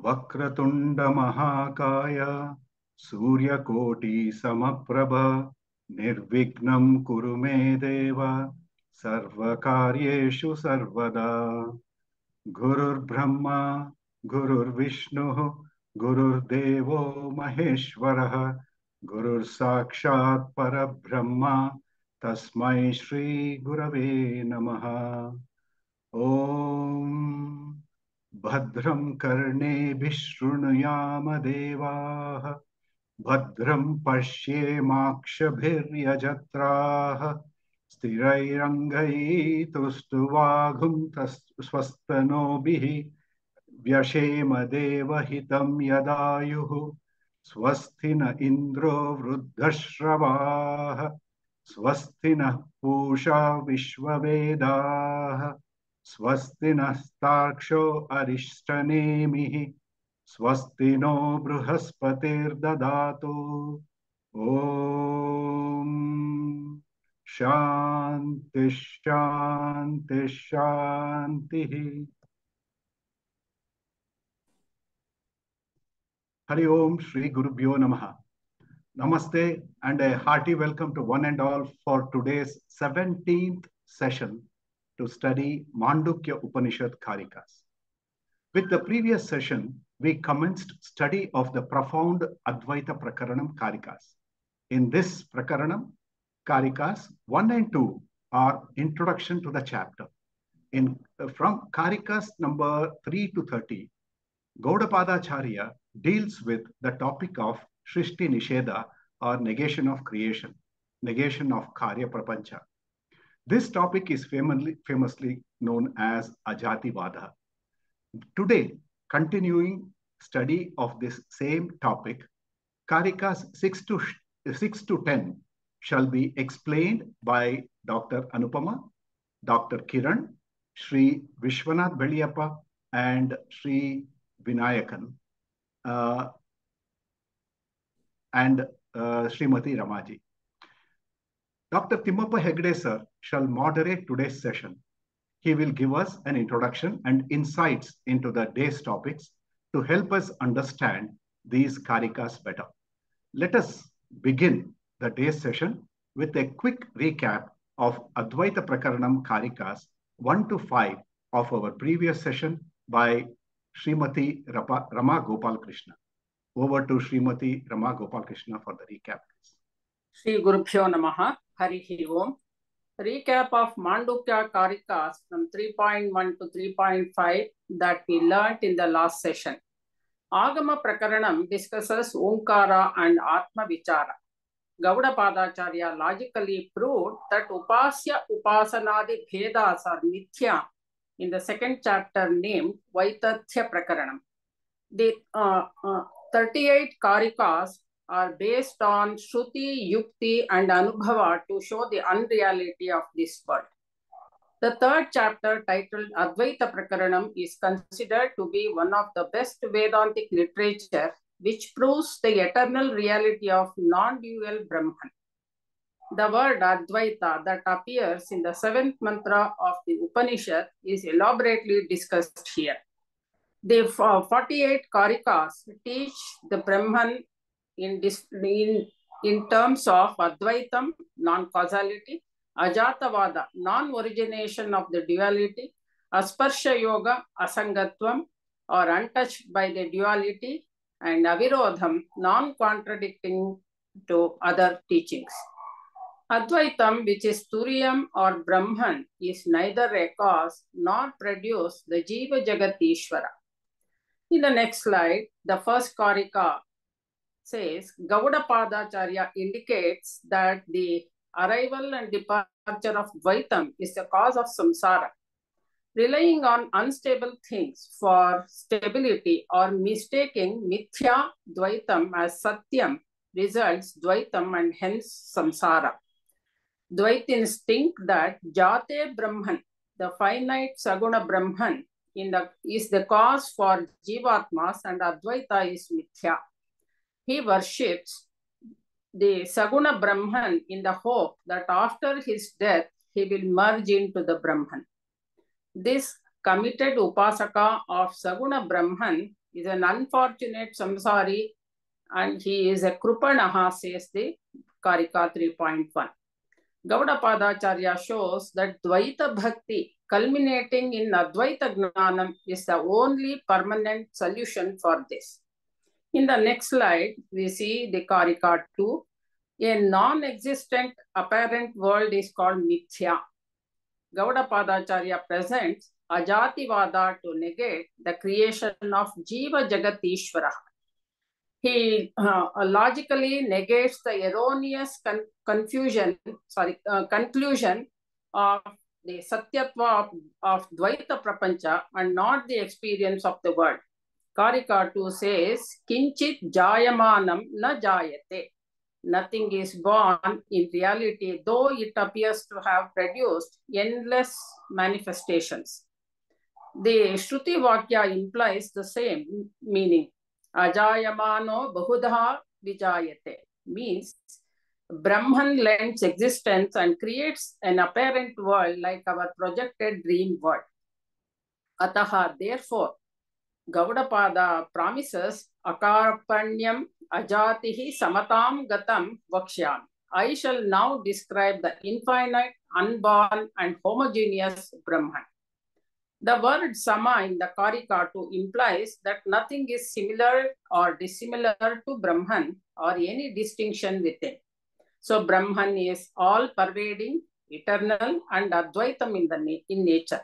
वक्रतुंड महाकाय सूर्यकोटि समप्रभ निर्विघ्नं कुरु मे देव सर्वकार्येषु सर्वदा। गुरुर्ब्रह्मा गुरुर्विष्णुः गुरुर्देवो महेश्वरः गुरुर्साक्षात् परब्रह्म तस्मै श्री गुरवे नमः। ओम भद्रं कर्णेभिः शृणुयाम देवाः भद्रं पश्येमाक्षभिर्यजत्राः स्थिरैरङ्गैस्तुष्टुवागुंस्तस्तनोभिः व्यशेम देवहितं यदायुः स्वस्ति न इन्द्रो वृद्धश्रवाः स्वस्ति नः पूषा विश्ववेदाः स्वस्ति नस्तार्क्ष्यो अरिष्टनेमिः स्वस्ति no बृहस्पतिर्ददातु। Om Shanti Shanti Shanti. Hari Om Shri Gurubhyo Namaha. Namaste and a hearty welcome to one and all for today's 17th session to study Mandukya Upanishad Karikas. With the previous session, we commenced study of the profound Advaita Prakaranam Karikas. In this Prakaranam, Karikas 1 and 2 are introduction to the chapter. From Karikas number 3 to 30, Gaudapadacharya deals with the topic of Shrishti Nisheda or negation of creation, negation of Karya Prapancha. This topic is famously known as Ajativada. Today, continuing study of this same topic, Karikas 6 to 10 shall be explained by Dr. Anupama, Dr. Kiran, Sri Vishwanath Beliyappa, and Sri Vinayakan, and Srimati Ramaji. Dr. Timmappa Hegde sir shall moderate today's session. He will give us an introduction and insights into the day's topics to help us understand these Karikas better. Let us begin the day's session with a quick recap of Advaita Prakaranam Karikas 1 to 5 of our previous session by Srimati Rama Gopal Krishna. Over to Srimati Rama Gopal Krishna for the recap, please. Shri Gurubhyo Namaha. Harihi Om. Recap of Mandukya Karikas from 3.1 to 3.5 that we learnt in the last session. Agama Prakaranam discusses Omkara and Atma Vichara. Gaudapadacharya logically proved that Upasya Upasanadi Bhedas are Mithya in the second chapter named Vaitathya Prakaranam. The 38 Karikas are based on Shruti, Yukti and Anubhava to show the unreality of this world. The third chapter, titled Advaita Prakaranam, is considered to be one of the best Vedantic literature which proves the eternal reality of non-dual Brahman. The word Advaita that appears in the 7th mantra of the Upanishad is elaborately discussed here. The 48 Karikas teach the Brahman in terms of Advaitam, non-causality, Ajatavada, non-origination of the duality, Asparsha Yoga, Asangatvam, or untouched by the duality, and Avirodham, non-contradicting to other teachings. Advaitam, which is Turiyam or Brahman, is neither a cause nor produce the Jiva Jagat Ishvara. In the next slide, the first Karika says, Gaudapadacharya indicates that the arrival and departure of Dvaitam is the cause of samsara. Relying on unstable things for stability or mistaking Mithya Dvaitam as Satyam results Dvaitam and hence samsara. Dvaitins think that Jate Brahman, the finite Saguna Brahman, is the cause for Jivatmas and Advaita is Mithya. He worships the Saguna Brahman in the hope that after his death, he will merge into the Brahman. This committed Upasaka of Saguna Brahman is an unfortunate samsari and he is a krupanaha, says the Karika 3.1. Gaudapadacharya shows that Dvaita Bhakti culminating in Advaita Gnanam is the only permanent solution for this. In the next slide, we see the Karika 2. A non-existent apparent world is called Mithya. Gaudapadacharya presents Ajativada to negate the creation of Jiva Jagatishvara. He logically negates the erroneous conclusion of the Satyatva of Dvaita Prapancha and not the experience of the world. Karika 2 says, Kinchit Jayamanam na Jayate. Nothing is born in reality, though it appears to have produced endless manifestations. The Shruti Vakya implies the same meaning. Ajayamano bahudha vijayate means Brahman lends existence and creates an apparent world like our projected dream world. Ataha, therefore, Gaudapada promises Akarpanyam ajatihi samatam gatam vakshyam. I shall now describe the infinite, unborn, and homogeneous Brahman. The word sama in the Karika 2 implies that nothing is similar or dissimilar to Brahman or any distinction within. So Brahman is all-pervading, eternal, and Advaitam in nature.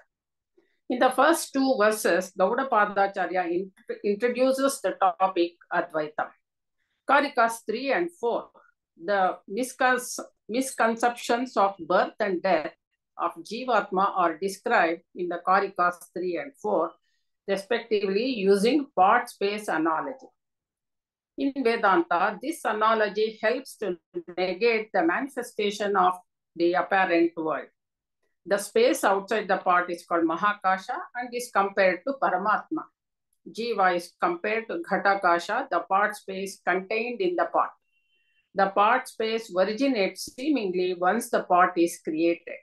In the first two verses, Gaudapadacharya introduces the topic Advaitam. Karikas 3 and 4, the misconceptions of birth and death of Jivatma are described in the Karikas 3 and 4, respectively using part-space analogy. In Vedanta, this analogy helps to negate the manifestation of the apparent world. The space outside the part is called Mahakasha and is compared to Paramatma. Jiva is compared to Ghatakasha, the part space contained in the part. The part space originates seemingly once the part is created.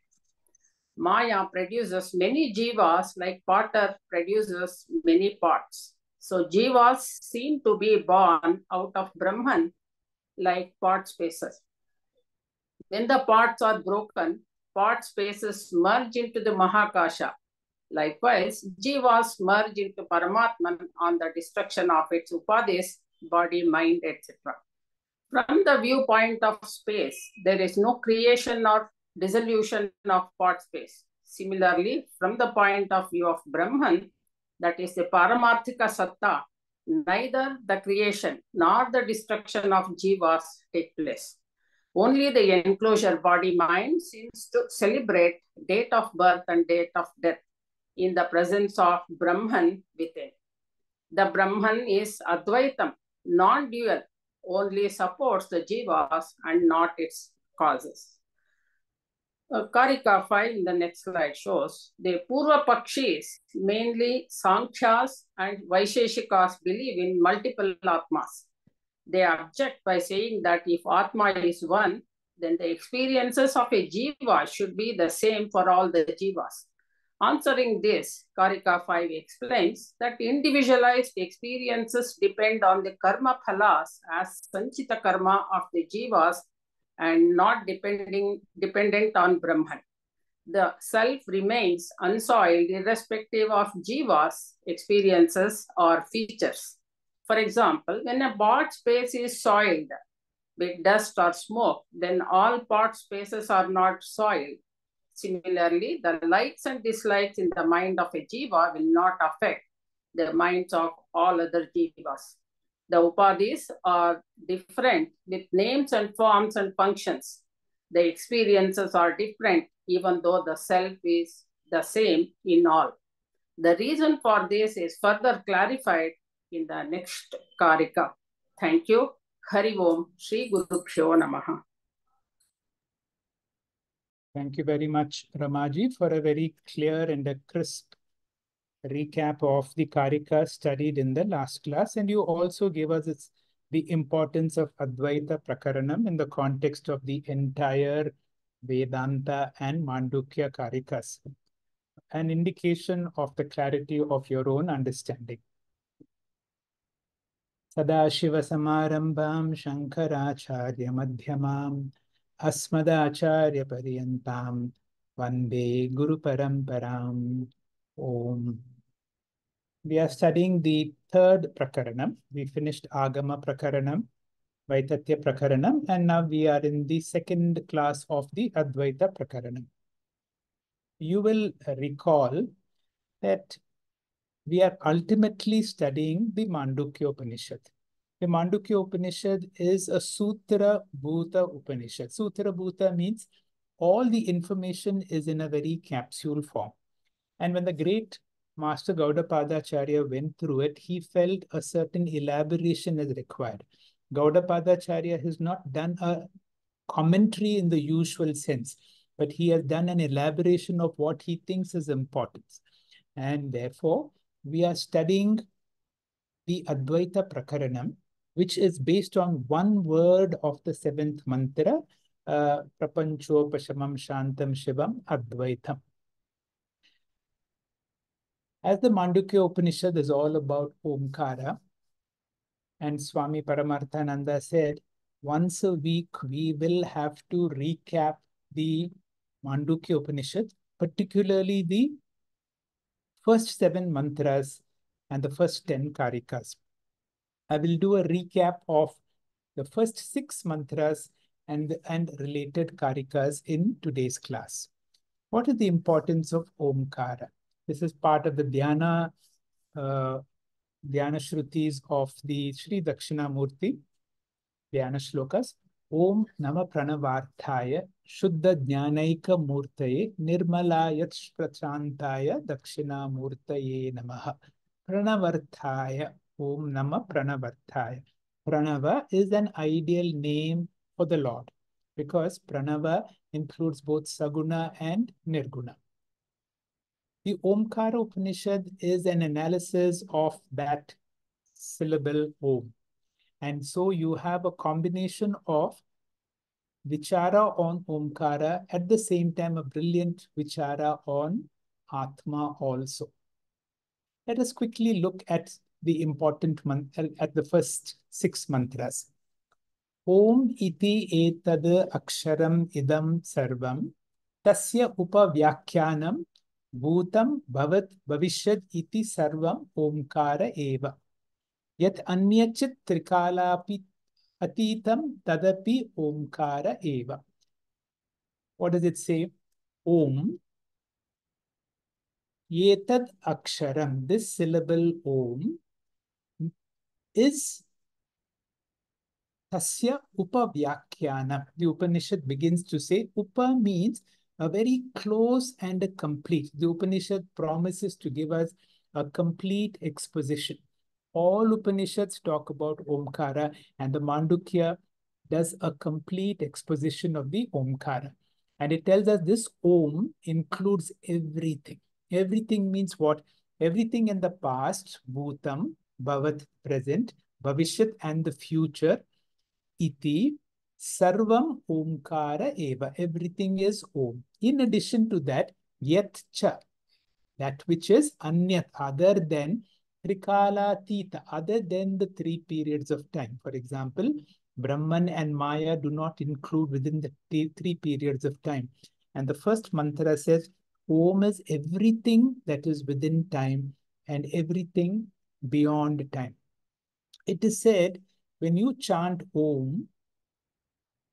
Maya produces many jivas like potter produces many parts. So jivas seem to be born out of Brahman like part spaces. When the parts are broken, part spaces merge into the Mahakasha. Likewise, jivas merge into Paramatman on the destruction of its upadis, body, mind, etc. From the viewpoint of space, there is no creation or dissolution of part space. Similarly, from the point of view of Brahman, that is the Paramarthika Satta, neither the creation nor the destruction of jivas take place. Only the enclosure body-mind seems to celebrate date of birth and date of death in the presence of Brahman within. The Brahman is Advaitam, non-dual, only supports the jivas and not its causes. Karika 5 in the next slide shows the Purva Pakshis, mainly Sankhyas and Vaisheshikas, believe in multiple Atmas. They object by saying that if Atma is one, then the experiences of a jiva should be the same for all the jivas. Answering this, Karika 5 explains that individualized experiences depend on the karma phalas as sanchita karma of the jivas and not dependent on Brahman. The self remains unsoiled irrespective of jivas, experiences, or features. For example, when a part space is soiled with dust or smoke, then all part spaces are not soiled. Similarly, the likes and dislikes in the mind of a jiva will not affect the minds of all other jivas. The upadis are different with names and forms and functions. The experiences are different even though the self is the same in all. The reason for this is further clarified in the next Karika. Thank you. Hari Om. Shri Gurubhyo Namaha. Thank you very much, Ramaji, for a very clear and a crisp recap of the Karika studied in the last class. And you also gave us the importance of Advaita Prakaranam in the context of the entire Vedanta and Mandukya Karikas, an indication of the clarity of your own understanding. Sadashivasamārambhām Shankarācārya madhyamām Asmadācārya paryantam Vande Guru Paramparam. Om. We are studying the third Prakaranam. We finished Agama Prakaranam, Vaitatya Prakaranam, and now we are in the second class of the Advaita Prakaranam. You will recall that we are ultimately studying the Mandukya Upanishad. The Mandukya Upanishad is a Sutra Bhuta Upanishad. Sutra Bhuta means all the information is in a very capsule form. And when the great Master Gaudapadacharya went through it, he felt a certain elaboration is required. Gaudapadacharya has not done a commentary in the usual sense, but he has done an elaboration of what he thinks is important. And therefore, we are studying the Advaita Prakaranam, which is based on one word of the seventh mantra, Prapanchopashamam Shantam Shivam Advaitam. As the Mandukya Upanishad is all about Omkara, and Swami Paramarthananda said, once a week we will have to recap the Mandukya Upanishad, particularly the first 7 mantras and the first 10 karikas. I will do a recap of the first 6 mantras and related karikas in today's class. What is the importance of Omkara? This is part of the Dhyana Shrutis of the Sri Dakshinamurti Dhyana Shlokas. Om Nama Pranavarthaya Shuddha Jnanaika Murtaye Nirmalayat Prachantaya Dakshinamurtaye Namaha. Pranavarthaya. Om Nama Pranavarthaya. Pranava is an ideal name for the Lord because Pranava includes both Saguna and Nirguna. The Omkara Upanishad is an analysis of that syllable Om. And so you have a combination of Vichara on Omkara, at the same time a brilliant Vichara on Atma also. Let us quickly look at the important at the first 6 mantras. Om iti etad aksharam idam sarvam tasya upavyakyanam bhutam bhavat bhavishyad iti sarvam omkara eva. Yat anyachit trikalapi atitam tadapi omkara eva. What does it say? Om etad aksharam. This syllable Om is Tasya Upavyakyanam. The Upanishad begins to say Upa means a very close and a complete. The Upanishad promises to give us a complete exposition. All Upanishads talk about Omkara, and the Mandukya does a complete exposition of the Omkara. And it tells us this Om includes everything. Everything means what? Everything in the past, Bhutam, Bhavat, present, Bhavishyat, and the future, Iti, Sarvam Omkara Eva. Everything is Om. In addition to that, Yat Cha, that which is Anyat, other than Trikala Tita, other than the 3 periods of time. For example, Brahman and Maya do not include within the 3 periods of time. And the first mantra says, Om is everything that is within time and everything beyond time. It is said, when you chant Om,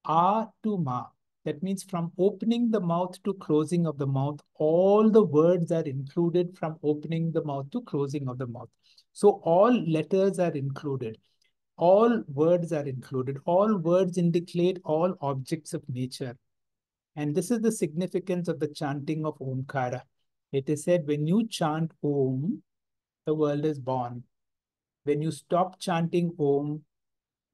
A to Ma, that means from opening the mouth to closing of the mouth, all the words are included from opening the mouth to closing of the mouth. So all letters are included. All words are included. All words indicate all objects of nature. And this is the significance of the chanting of Omkara. It is said, when you chant Om, the world is born. When you stop chanting Om,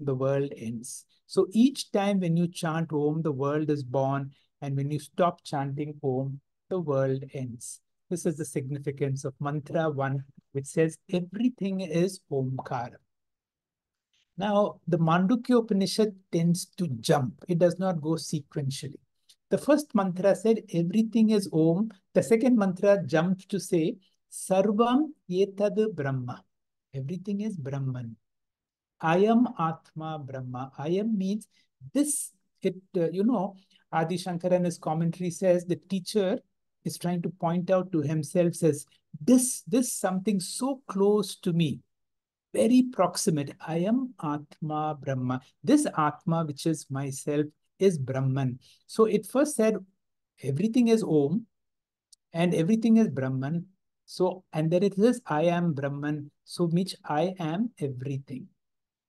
the world ends. So each time when you chant Om, the world is born. And when you stop chanting Om, the world ends. This is the significance of Mantra 1, which says everything is Omkara. Now, the Mandukya Upanishad tends to jump. It does not go sequentially. The first mantra said everything is Om. The second mantra jumped to say Sarvam Etad Brahma. Everything is Brahman. I am Atma Brahma. I am means this, Adi Shankara in his commentary says the teacher is trying to point out to himself, says, this something so close to me, very proximate. I am Atma Brahma. This Atma, which is myself, is Brahman. So it first said everything is Om and everything is Brahman. So, and then it says, I am Brahman. So, which I am everything.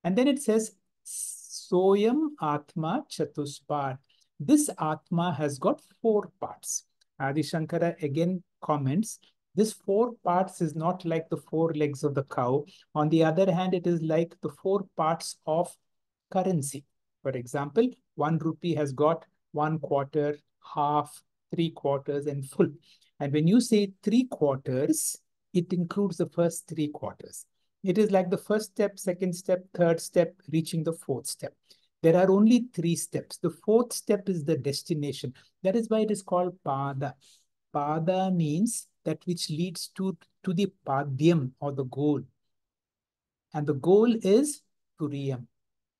And then it says, Soyam Atma Chatuspad. This Atma has got 4 parts. Adi Shankara again comments, this 4 parts is not like the 4 legs of the cow. On the other hand, it is like the 4 parts of currency. For example, 1 rupee has got 1 quarter, half, 3 quarters, and full. And when you say 3 quarters, it includes the first 3 quarters. It is like the first step, second step, third step, reaching the 4th step. There are only 3 steps. The 4th step is the destination. That is why it is called Pada. Pada means that which leads to the Padyam or the goal. And the goal is Turiyam.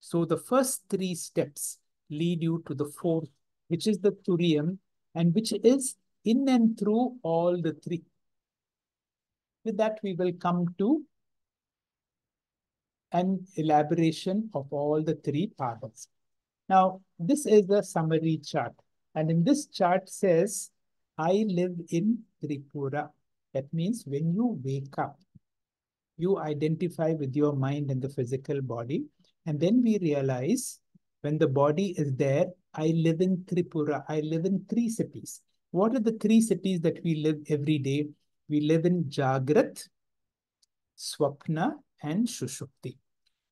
So the first 3 steps lead you to the 4th, which is the Turiyam, and which is in and through all the 3. With that, we will come to an elaboration of all the 3 paths. Now, this is the summary chart. And in this chart says, I live in Tripura. That means when you wake up, you identify with your mind and the physical body. And then we realize when the body is there, I live in Tripura. I live in 3 cities. What are the 3 cities that we live every day? We live in Jagrat, Swapna, and Shushupti.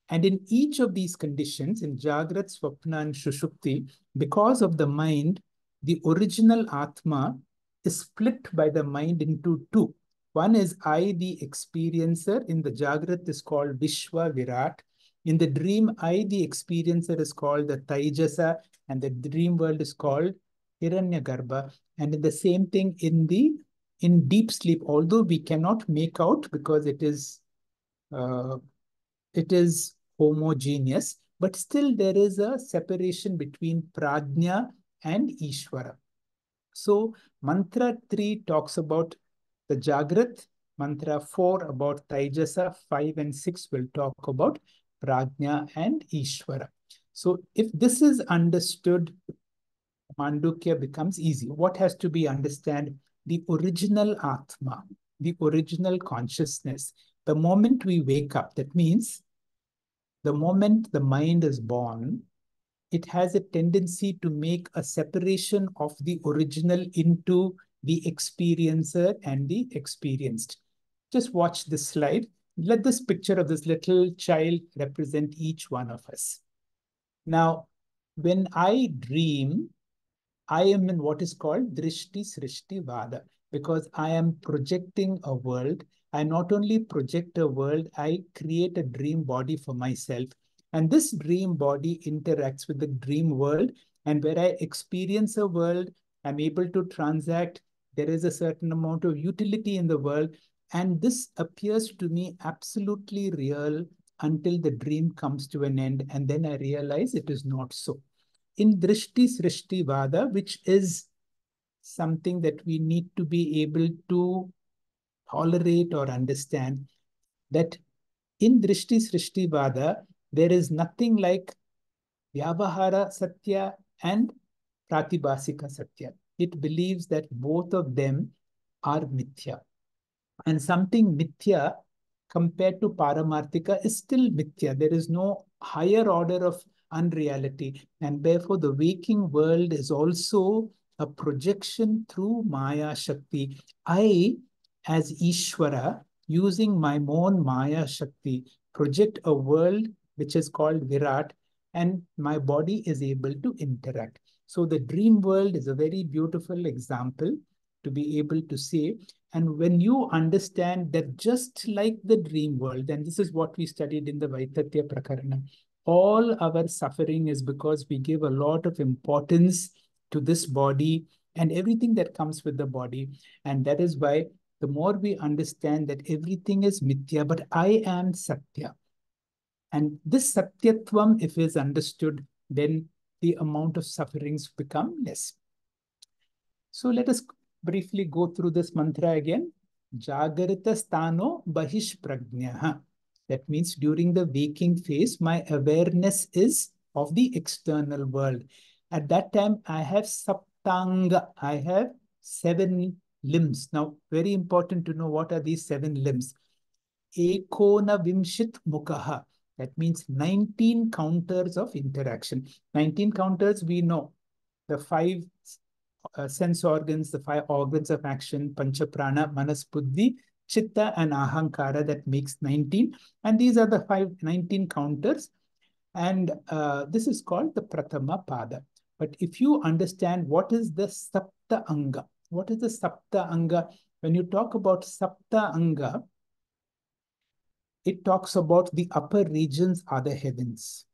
And in each of these conditions, in Jagrat, Swapna, and Shushupti, because of the mind, the original Atma is split by the mind into 2. One is I, the experiencer. In the Jagrat is called Vishwa Virat. In the dream, I, the experiencer, is called the Taijasa, and the dream world is called Hiranyagarbha. And in the same thing in deep sleep, although we cannot make out because it is homogeneous, but still there is a separation between Prajna and Ishvara. So mantra 3 talks about the Jagrat, mantra 4 about Taijasa, 5 and 6 will talk about Prajna and Ishvara. So if this is understood, Mandukya becomes easy. What has to be understood? The original Atma, the original consciousness. The moment we wake up, that means the moment the mind is born, it has a tendency to make a separation of the original into the experiencer and the experienced. Just watch this slide. Let this picture of this little child represent each one of us. Now, when I dream, I am in what is called Drishti Srishti Vada, because I am projecting a world. I not only project a world, I create a dream body for myself. And this dream body interacts with the dream world. And where I experience a world, I'm able to transact. There is a certain amount of utility in the world. And this appears to me absolutely real until the dream comes to an end. And then I realize it is not so. In Drishti Srishti Vada, which is something that we need to be able to tolerate or understand, that in Drishti Srishti Vada, there is nothing like Vyavahara Satya and Pratibhasika Satya. It believes that both of them are mithya. And something mithya compared to Paramarthika is still mithya. There is no higher order of unreality. And therefore, the waking world is also a projection through Maya Shakti. I, as Ishvara, using my own Maya Shakti, project a world which is called Virat, and my body is able to interact. So the dream world is a very beautiful example to be able to say. And when you understand that just like the dream world, and this is what we studied in the Vaitatya Prakarana, all our suffering is because we give a lot of importance to this body and everything that comes with the body. And that is why the more we understand that everything is mithya, but I am Satya. And this Satyatvam, if is understood, then the amount of sufferings become less. So let us briefly go through this mantra again. Jagarita stano bahish prajnaha. That means during the waking phase, my awareness is of the external world. At that time, I have saptanga. I have 7 limbs. Now, very important to know what are these 7 limbs. Ekona vimshit mukaha. That means 19 counters of interaction. 19 counters, we know. The 5 sense organs, the 5 organs of action, Pancha Prana, Manas, Buddhi, Chitta, and Ahankara, that makes 19. And these are the 19 counters. And this is called the Pratama Pada. But if you understand what is the Sapta Anga, what is the Sapta Anga? When you talk about Sapta Anga, it talks about the upper regions are the heavens.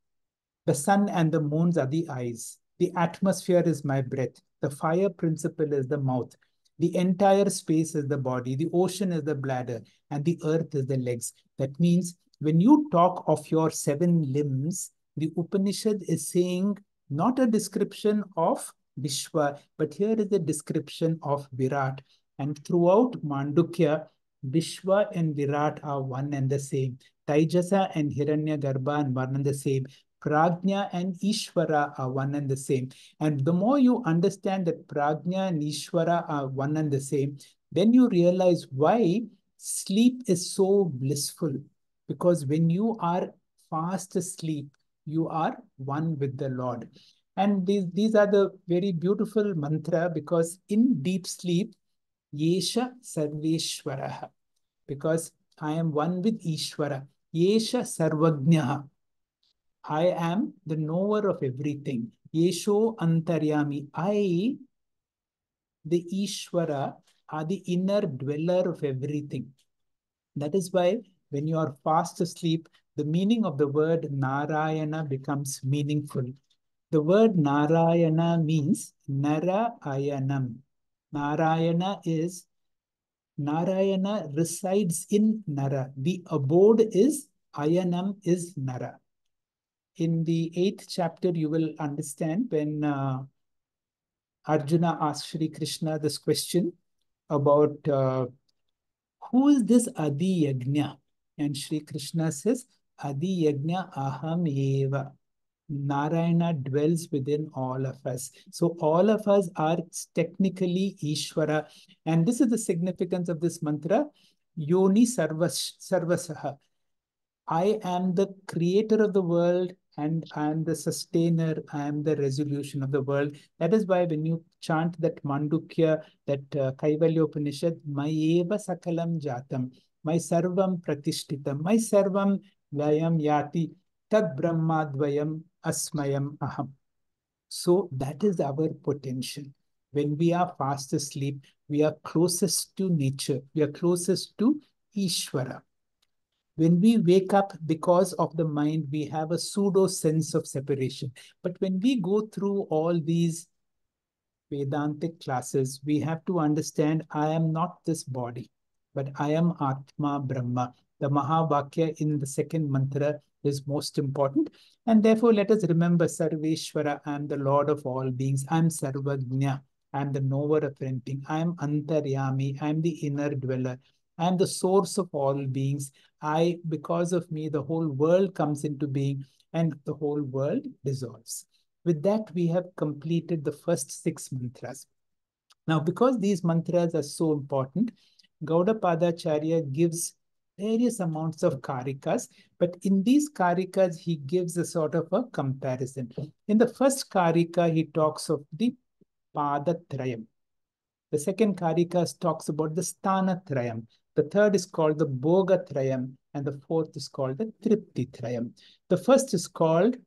The sun and the moons are the eyes. The atmosphere is my breath. The fire principle is the mouth. The entire space is the body. The ocean is the bladder. And the earth is the legs. That means when you talk of your 7 limbs, the Upanishad is saying not a description of Vishwa, but here is a description of Virat. And throughout Mandukya, Vishwa and Virat are one and the same. Taijasa and Hiranyagarbha are one and the same. Prajna and Ishvara are one and the same. And the more you understand that Prajna and Ishvara are one and the same, then you realize why sleep is so blissful. Because when you are fast asleep, you are one with the Lord. And these are the very beautiful mantra, because in deep sleep, Yesha Sarveshwaraha, because I am one with Ishvara. Yesha Sarvajnaha, I am the knower of everything. Yesho Antaryami, I, the Ishvara, are the inner dweller of everything. That is why when you are fast asleep, the meaning of the word Narayana becomes meaningful. The word Narayana means Narayanam. Narayana resides in Nara. The abode is Ayanam is Nara. In the 8th chapter, you will understand when Arjuna asked Shri Krishna this question about who is this Adi Yajna? And Shri Krishna says, Adi Yajna Aham Eva. Narayana dwells within all of us. So all of us are technically Ishvara. And this is the significance of this mantra, Yoni Sarvasaha. I am the creator of the world and I am the sustainer, I am the resolution of the world. That is why when you chant that Mandukya, that Kaivalya Upanishad, Mayeva Sakalam Jatam, my Sarvam Pratishtitam, my Sarvam Vayam Yati, Tad Brahmadvayam Asmayam Aham. So that is our potential. When we are fast asleep, we are closest to nature, we are closest to Ishvara. When we wake up, because of the mind, we have a pseudo sense of separation. But when we go through all these Vedantic classes, we have to understand I am not this body, but I am Atma Brahma. The Mahavakya in the second mantra is most important. And therefore, let us remember Sarveshwara, I am the Lord of all beings. I am Sarvajna. I am the knower of everything. I am Antaryami. I am the inner dweller. I am the source of all beings. Because of me, the whole world comes into being and the whole world dissolves. With that, we have completed the first 6 mantras. Now, because these mantras are so important, Gaudapadacharya gives various amounts of karikas, but in these karikas, he gives a sort of a comparison. In the first karika, he talks of the Padatrayam. The second karika talks about the Stanatrayam. The third is called the Bhogatrayam, and the fourth is called the Triptitrayam. The first is called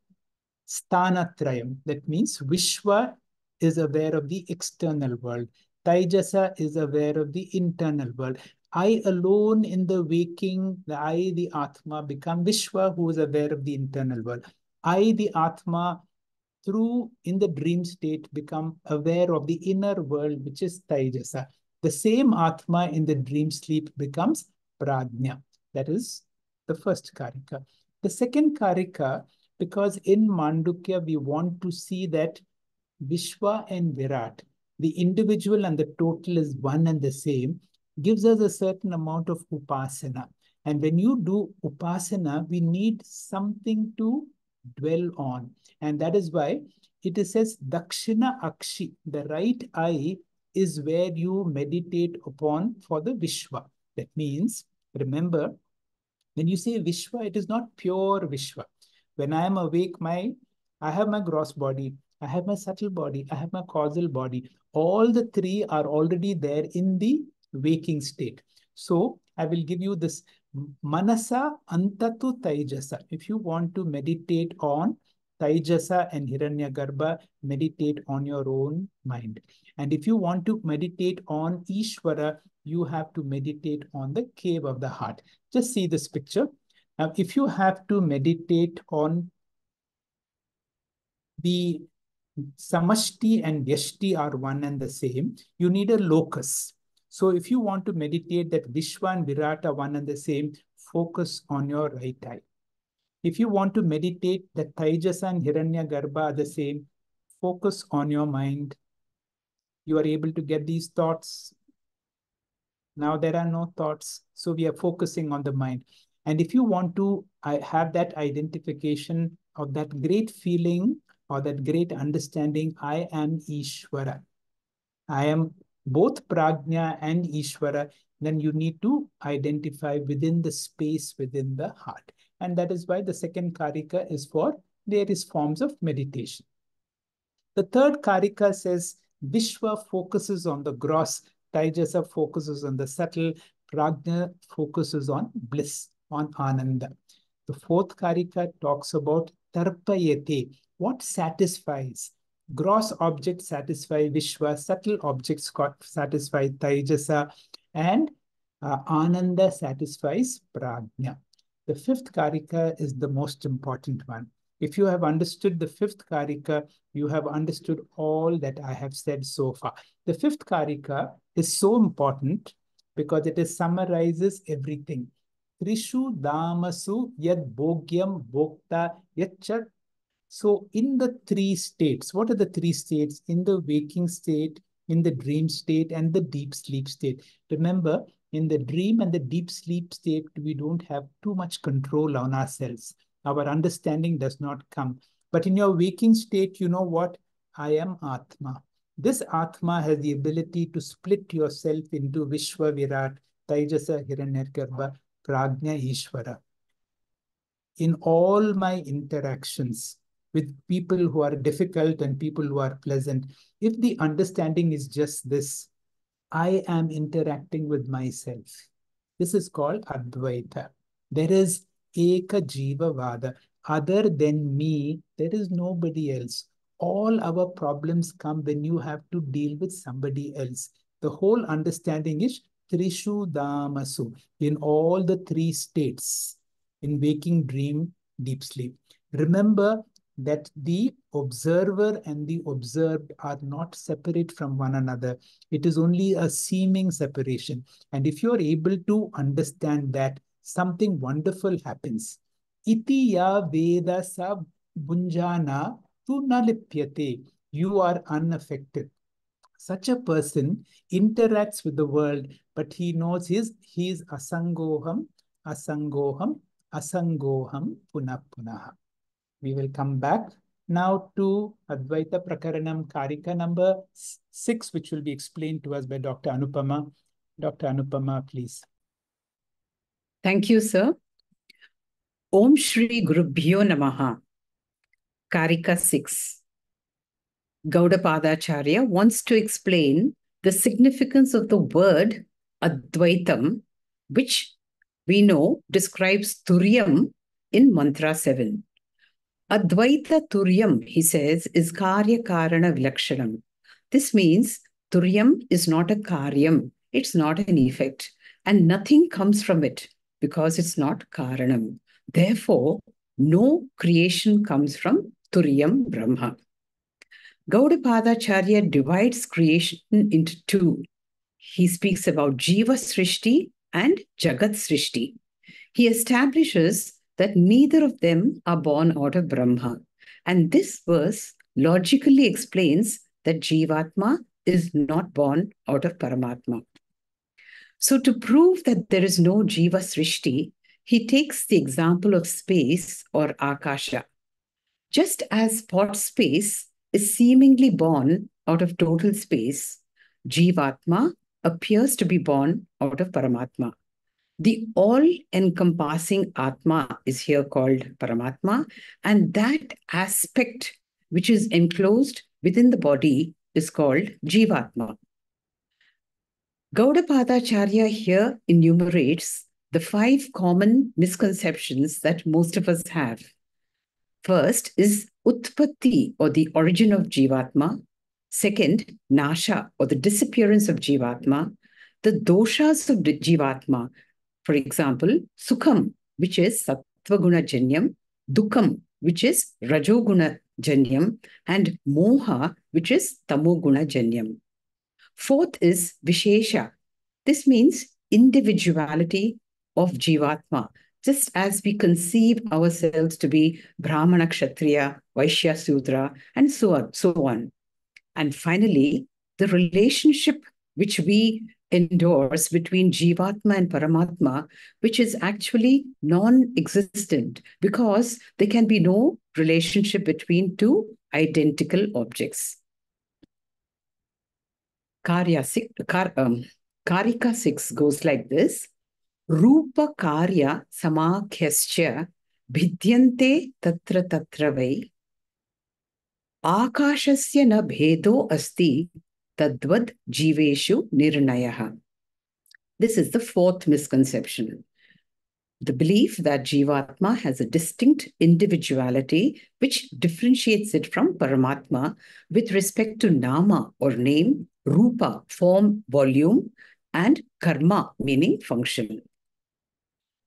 Stanatrayam. That means Vishwa is aware of the external world. Taijasa is aware of the internal world. I alone in the waking, the Atma, become Vishwa, who is aware of the internal world. I, the Atma, in the dream state, become aware of the inner world, which is Taijasa. The same Atma in the dream sleep becomes Prajna. That is the first karika. The second Karika, because in Mandukya, we want to see that Vishwa and Virat, the individual and the total is one and the same, gives us a certain amount of upasana. And when you do upasana, we need something to dwell on. And that is why it says Dakshina Akshi, the right eye is where you meditate upon for the Vishwa. That means, remember, when you say Vishwa, it is not pure Vishwa. When I am awake, I have my gross body, I have my subtle body, I have my causal body. All the three are already there in the waking state. So I will give you this Manasa Antatu Taijasa. If you want to meditate on Taijasa and Hiranyagarbha, meditate on your own mind. And if you want to meditate on Ishvara, you have to meditate on the cave of the heart. Just see this picture. Now, if you have to meditate on the Samashti and Vyashti are one and the same, you need a locus. So if you want to meditate that Vishwa and Virat are one and the same, focus on your right eye. If you want to meditate that Taijasa and Hiranyagarbha are the same, focus on your mind. You are able to get these thoughts. Now there are no thoughts, so we are focusing on the mind. And if you want to have that identification of that great feeling or that great understanding, I am Ishvara. I am both Prajna and Ishvara. Then you need to identify within the space within the heart. And that is why the second Karika is for various forms of meditation. The third Karika says Vishwa focuses on the gross, Taijasa focuses on the subtle, Prajna focuses on bliss, on Ananda. The fourth Karika talks about Tarpayate, what satisfies. Gross objects satisfy Vishwa, subtle objects satisfy Taijasa, and Ananda satisfies Prajna. The fifth Karika is the most important one. If you have understood the fifth Karika, you have understood all that I have said so far. The fifth Karika is so important because it summarizes everything. Trishu damasu yad bhogyam bhokta yad. So in the three states, what are the three states? In the waking state, in the dream state, and the deep sleep state. Remember, in the dream and the deep sleep state, we don't have too much control on ourselves. Our understanding does not come. But in your waking state, you know what? I am Atma. This Atma has the ability to split yourself into Vishwa Virat, Taijasa Hiranyagarbha, Prajna Ishvara. In all my interactions with people who are difficult and people who are pleasant, if the understanding is just this, I am interacting with myself. This is called Advaita. There is Eka Jiva Vada. Other than me, there is nobody else. All our problems come when you have to deal with somebody else. The whole understanding is Trishu Damasu, in all the three states, in waking, dream, deep sleep. Remember that the observer and the observed are not separate from one another. It is only a seeming separation. And if you are able to understand that, something wonderful happens. Iti ya veda sa bunjana tu nalipyate. You are unaffected. Such a person interacts with the world, but he knows he is asangoham, asangoham, asangoham punah punaha. We will come back now to Advaita Prakaranam Karika number 6, which will be explained to us by Dr. Anupama. Dr. Anupama, please. Thank you, sir. Om Shri Gurubhyo Namaha. Karika 6. Gaudapadacharya wants to explain the significance of the word Advaitam, which we know describes Turyam in Mantra 7. Advaita Turyam, he says, is Karya Karana Vilakshanam. This means Turyam is not a Karyam, it's not an effect, and nothing comes from it because it's not Karanam. Therefore, no creation comes from Turyam Brahma. Gaudapadacharya divides creation into two. He speaks about Jiva Srishti and Jagat Srishti. He establishes that neither of them are born out of Brahma. And this verse logically explains that Jivatma is not born out of Paramatma. So to prove that there is no Jiva Srishti, he takes the example of space or Akasha. Just as spot space is seemingly born out of total space, Jivatma appears to be born out of Paramatma. The all-encompassing Atma is here called Paramatma, and that aspect which is enclosed within the body is called Jivatma. Gaudapadacharya here enumerates the 5 common misconceptions that most of us have. First is Utpatti, or the origin of Jivatma. Second, Nasha, or the disappearance of Jivatma. The doshas of Jivatma, for example, Sukham, which is Sattvaguna Janyam, Dukkam, which is Rajoguna Janyam, and Moha, which is Tamoguna Janyam. Fourth is Vishesha. This means individuality of Jivatma, just as we conceive ourselves to be Brahmana, Kshatriya, Vaishya, Sudra, and so on. And finally, the relationship which we endorse between Jivatma and Paramatma, which is actually non-existent because there can be no relationship between two identical objects. Karika 6 goes like this. Rupa karya samakhyascha bhidyante tatra tatra vai akashasya na bhedo asti tadvad jiveshu nirnayaha. This is the 4th misconception. The belief that Jivatma has a distinct individuality which differentiates it from Paramatma with respect to Nama or name, Rupa, form, volume, and Karma, meaning function.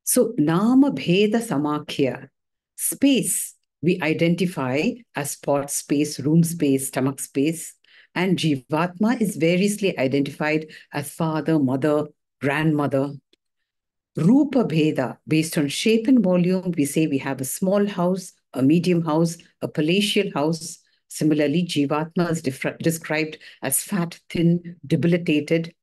So, Nama Bheda Samakhya, space, we identify as spot space, room space, stomach space, and Jivatma is variously identified as father, mother, grandmother. Rupa Bheda, based on shape and volume, we say we have a small house, a medium house, a palatial house. Similarly, Jivatma is described as fat, thin, debilitated.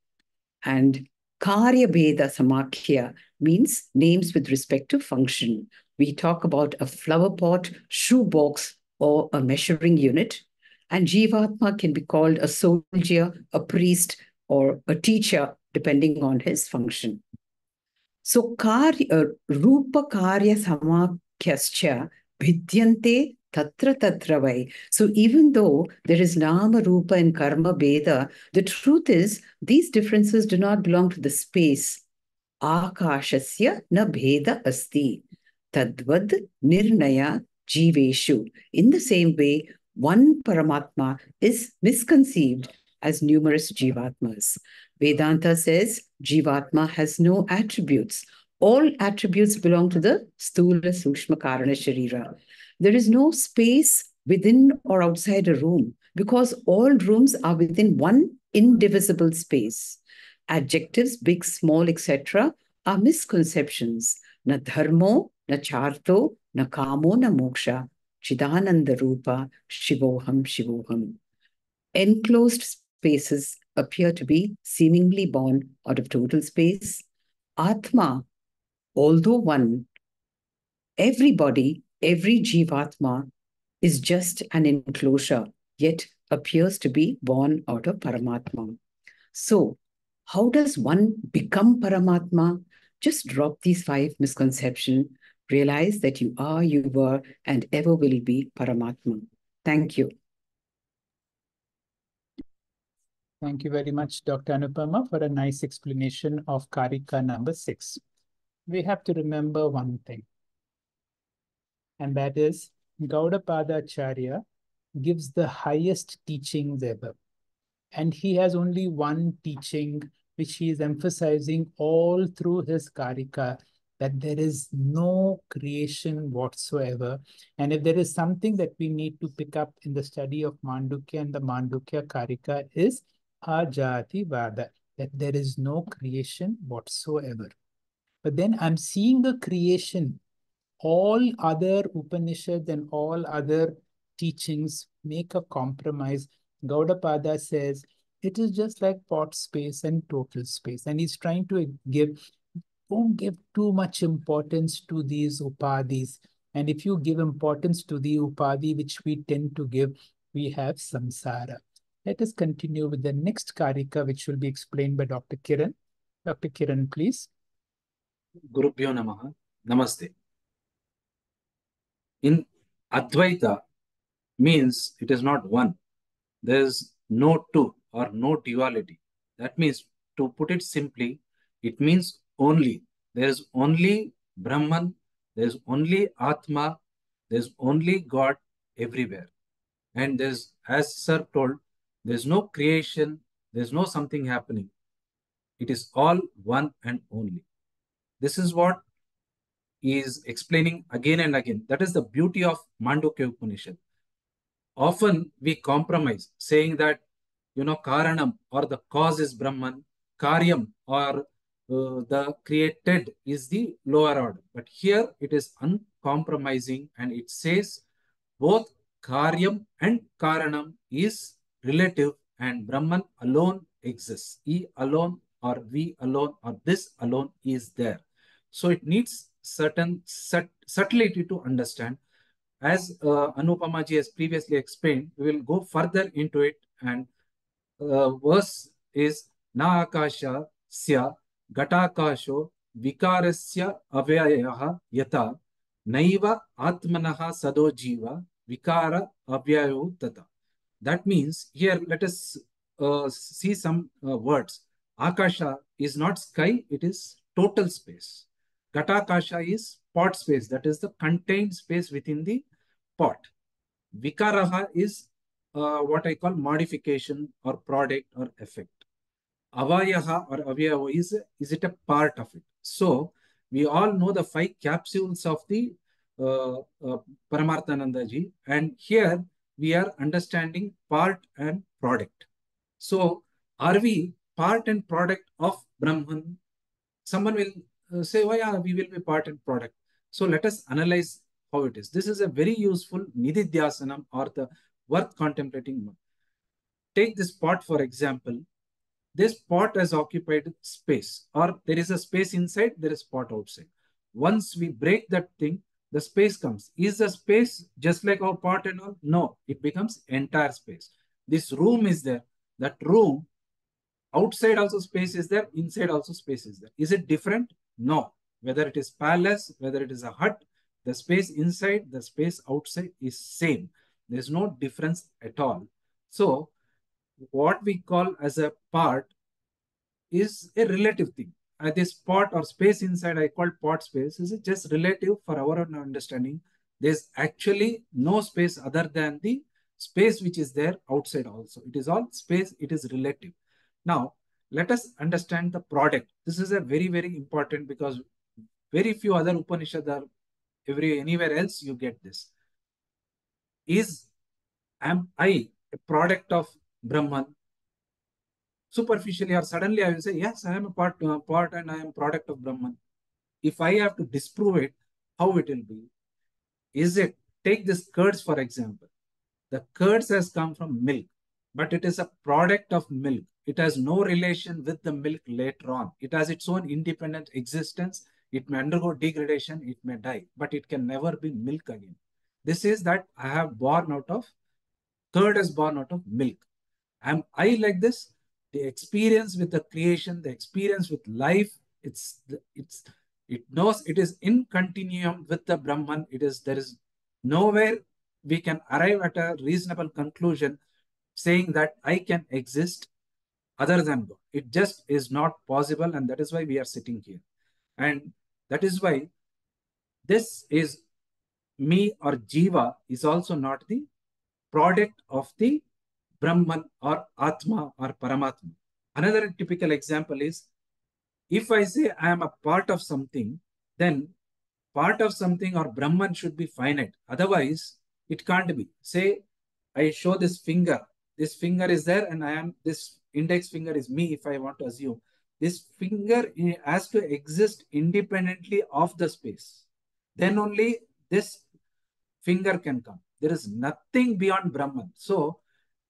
And Karya Bheda Samakhya means names with respect to function. We talk about a flower pot, shoe box, or a measuring unit. And Jivatma can be called a soldier, a priest, or a teacher, depending on his function. So, Rupa Karya Samakhyascha Bhidyante Tatra Tatra Vai. So, even though there is Nama, Rupa, and Karma Bheda, the truth is these differences do not belong to the space. Akashasya na Bheda Asti. Tadvad Nirnaya Jiveshu. In the same way, one Paramatma is misconceived as numerous Jivatmas. Vedanta says Jivatma has no attributes. All attributes belong to the Sthula Sukshma Karana Sharira. There is no space within or outside a room because all rooms are within one indivisible space. Adjectives, big, small, etc., are misconceptions. Na dharmo, na charto, na kamo, na moksha. Chidananda Rupa, Shivoham, Shivoham. Enclosed spaces appear to be seemingly born out of total space. Atma, although one, everybody, every Jivatma is just an enclosure, yet appears to be born out of Paramatma. So, how does one become Paramatma? Just drop these 5 misconceptions. Realize that you are, you were, and ever will be Paramatma. Thank you. Thank you very much, Dr. Anupama, for a nice explanation of Karika number 6. We have to remember one thing, and that is Gaudapadacharya gives the highest teachings ever. And he has only one teaching which he is emphasizing all through his Karika, that there is no creation whatsoever. And if there is something that we need to pick up in the study of Mandukya and the Mandukya Karika is Ajati Vada, that there is no creation whatsoever. But then I'm seeing a creation all other Upanishads and all other teachings make a compromise. Gaudapada says it is just like pot space and total space. And he's trying to don't give too much importance to these upadhis. And if you give importance to the upadhi, which we tend to give, we have samsara. Let us continue with the next karika, which will be explained by Dr. Kiran. Dr. Kiran, please. Gurubhyo Namaha. Namaste. In Advaita means it is not one. There is no two or no duality. That means, to put it simply, it means only. There is only Brahman, there is only Atma, there is only God everywhere. And there's, as Sir told, there's no creation, there's no something happening. It is all one and only. This is what he is explaining again and again. That is the beauty of Mandukya Upanishad. Often we compromise, saying that, Karanam or the cause is Brahman, Karyam or the created is the lower order. But here it is uncompromising and it says both Karyam and Karanam is relative and Brahman alone exists. He alone or we alone or this alone is there. So it needs certain subtlety to understand. As Anupamaji has previously explained, we will go further into it. And verse is Na akasha sya gatakasho vikarasya avyayaha yata naiva atmanaha sado jiva vikara avyayo tata. That means, here let us see some words. Akasha is not sky, it is total space. Gatakasha is pot space, that is the contained space within the pot. Vikaraha is what I call modification or product or effect. Avayaha or avyayo is it a part of it? So we all know the 5 capsules of the Paramarthanandaji, and here we are understanding part and product. So are we part and product of Brahman? Someone will say, oh yeah, we will be part and product. So let us analyze how it is. This is a very useful Nididhyasanam or the worth contemplating. Take this pot for example. This pot has occupied space, or there is a space inside, there is pot outside. Once we break that thing, the space comes. Is the space just like our pot and all? No, it becomes entire space. This room is there. That room, outside also space is there, inside also space is there. Is it different? No. Whether it is palace, whether it is a hut, the space inside, the space outside is same. There is no difference at all. So what we call as a part is a relative thing. This pot or space inside, I call pot space, is just relative for our own understanding. There's actually no space other than the space which is there outside also. It is all space, it is relative. Now, let us understand the product. This is a very, very important, because very few other Upanishads are anywhere else you get this. Am I a product of Brahman? Superficially or suddenly I will say, yes, I am a part and I am product of Brahman. If I have to disprove it, how it will be? Is it, take this curds for example. The curds has come from milk, but it is a product of milk. It has no relation with the milk later on. It has its own independent existence. It may undergo degradation, it may die, but it can never be milk again. This is that I have born out of, curd is born out of milk. Am I like this? The experience with the creation, the experience with life, it knows it is in continuum with the Brahman. There is nowhere we can arrive at a reasonable conclusion saying that I can exist other than God. It just is not possible, and that is why we are sitting here. And that is why this is me or Jiva is also not the product of the Brahman or Atma or Paramatma. Another typical example is, if I say I am a part of something, then part of something or Brahman should be finite. Otherwise, it can't be. Say, I show this finger. This finger is there and this index finger is me, if I want to assume. This finger has to exist independently of the space. then only this finger can come. There is nothing beyond Brahman. So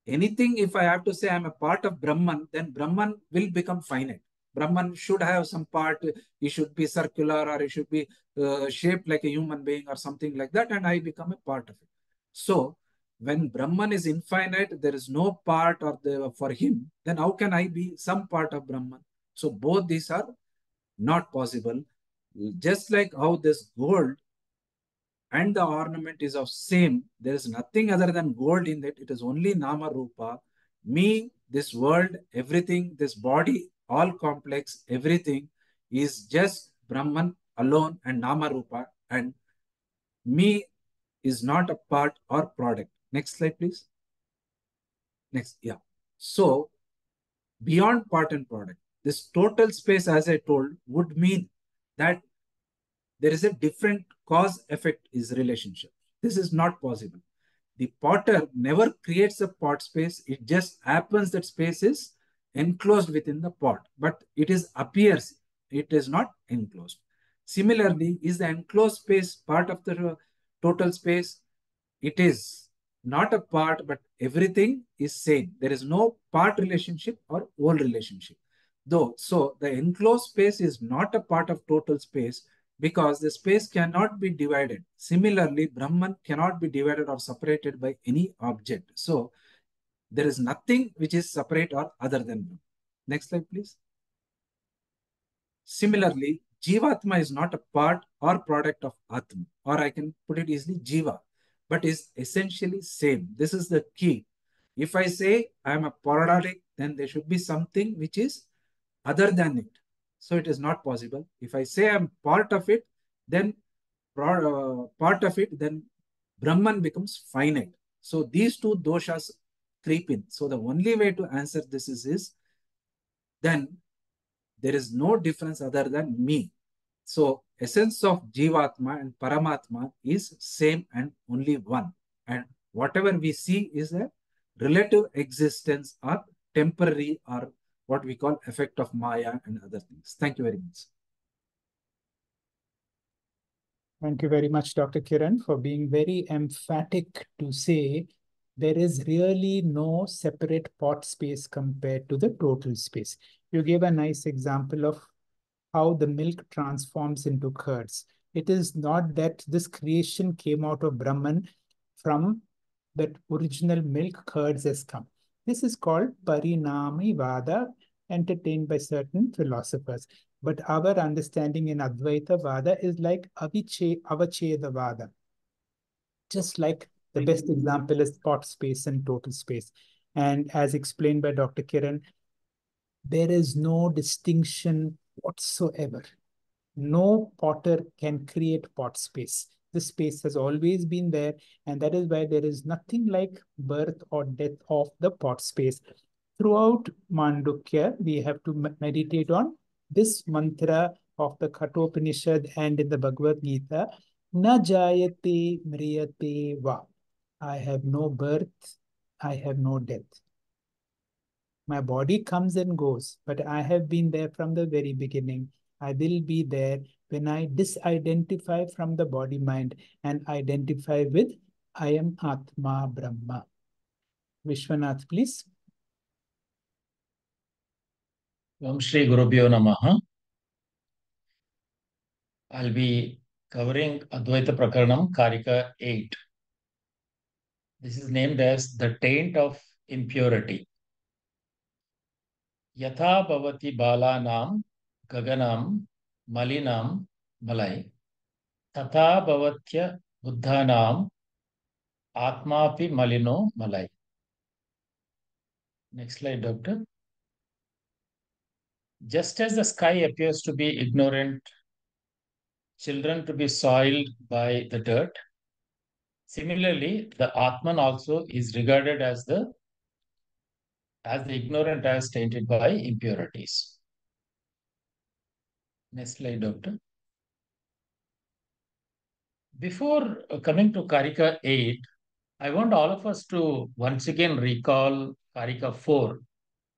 anything, if I have to say I'm a part of Brahman, then Brahman will become finite. Brahman should have some part, he should be circular or he should be shaped like a human being or something like that, and I become a part of it. So when Brahman is infinite, there is no part for him, then how can I be some part of Brahman? So both these are not possible. Just like how this gold and the ornament is of same, there is nothing other than gold in it. It is only Nama Rupa. Me, this world, everything, this body, all complex, everything is just Brahman alone and Nama Rupa, and me is not a part or product. Next slide, please. Next, yeah. So beyond part and product, this total space, as I told, would mean that there is a different cause effect is relationship. This is not possible. The potter never creates a pot space. It just happens that space is enclosed within the pot, but it is appears it is not enclosed. Similarly, is the enclosed space part of the total space? It is not a part, but everything is same. There is no part relationship or whole relationship. Though, so the enclosed space is not a part of total space, because the space cannot be divided. Similarly, Brahman cannot be divided or separated by any object. So there is nothing which is separate or other than Brahman. Next slide, please. Similarly, Jivatma is not a part or product of Atma, or I can put it easily, Jiva, but is essentially same. This is the key. If I say I am a product, then there should be something which is other than it. So it is not possible. If I say I'm part of it, then part of it, then Brahman becomes finite. So these two doshas creep in. So the only way to answer this is then there is no difference other than me. So essence of Jivatma and Paramatma is same and only one. And whatever we see is a relative existence or temporary or what we call effect of Maya and other things. Thank you very much. Thank you very much, Dr. Kiran, for being very emphatic to say there is really no separate pot space compared to the total space. You gave a nice example of how the milk transforms into curds. It is not that this creation came out of Brahman from that original milk curds has come. This is called Parinami Vada, entertained by certain philosophers. But our understanding in Advaita Vada is like Avacheda Vada. Just like the best example is pot space and total space. And as explained by Dr. Kiran, there is no distinction whatsoever. No potter can create pot space. The space has always been there, and that is why there is nothing like birth or death of the pot space. Throughout Mandukya, we have to meditate on this mantra of the Kathopanishad and in the Bhagavad Gita, Na jayate mriyate va. I have no birth, I have no death. My body comes and goes, but I have been there from the very beginning. I will be there when I disidentify from the body-mind and identify with I am Atma Brahma. Vishwanath, please. Om Shri Gurubhyo Namaha. I'll be covering Advaita Prakaranam Karika 8. This is named as the taint of impurity. Yatha bhavati balanam gaganam malinam malai tatha bhavatya buddhanam atmapi malino malai. Next slide, Doctor. Just as the sky appears to be ignorant, children to be soiled by the dirt, similarly, the Atman also is regarded as the ignorant as tainted by impurities. Next slide, Doctor. Before coming to Karika 8, I want all of us to once again recall Karika 4,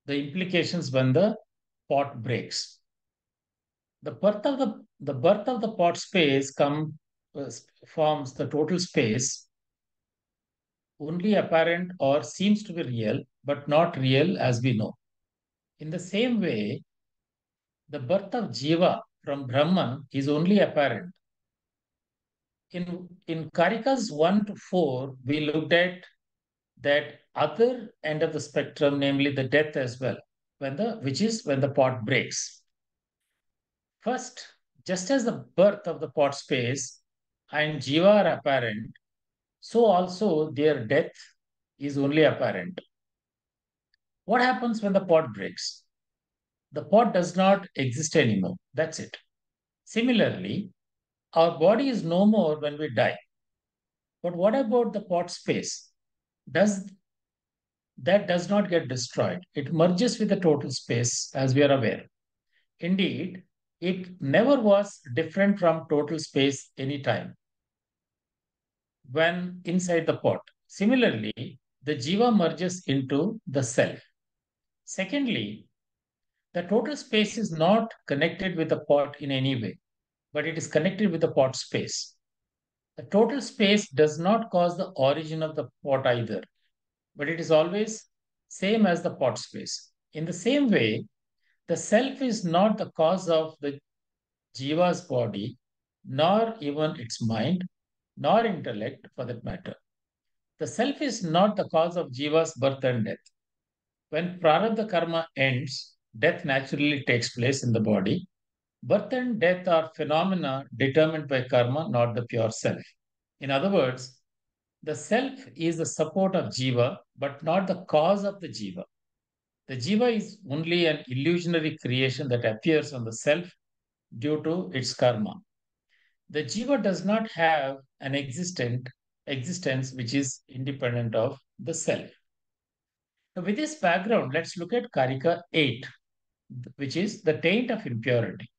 the implications when the pot breaks. The birth of the pot space comes forms the total space, only apparent or seems to be real, but not real as we know. In the same way, the birth of Jiva from Brahman is only apparent. In Karikas 1 to 4, we looked at that other end of the spectrum, namely the death as well, which is when the pot breaks. First, just as the birth of the pot space and Jiva are apparent, so also their death is only apparent. What happens when the pot breaks? The pot does not exist anymore. That's it. Similarly, our body is no more when we die. But what about the pot space? That does not get destroyed. It merges with the total space, as we are aware. Indeed, it never was different from total space anytime when inside the pot. Similarly, the jiva merges into the self. Secondly, the total space is not connected with the pot in any way, but it is connected with the pot space. The total space does not cause the origin of the pot either, but it is always same as the pot space. In the same way, the self is not the cause of the jiva's body, nor even its mind, nor intellect for that matter. The self is not the cause of jiva's birth and death. When prarabdha karma ends, death naturally takes place in the body. Birth and death are phenomena determined by karma, not the pure self. In other words, the self is the support of jiva, but not the cause of the jiva. The jiva is only an illusionary creation that appears on the self due to its karma. The jiva does not have an existence which is independent of the self. Now, with this background, let's look at Karika 8, which is the taint of impurity.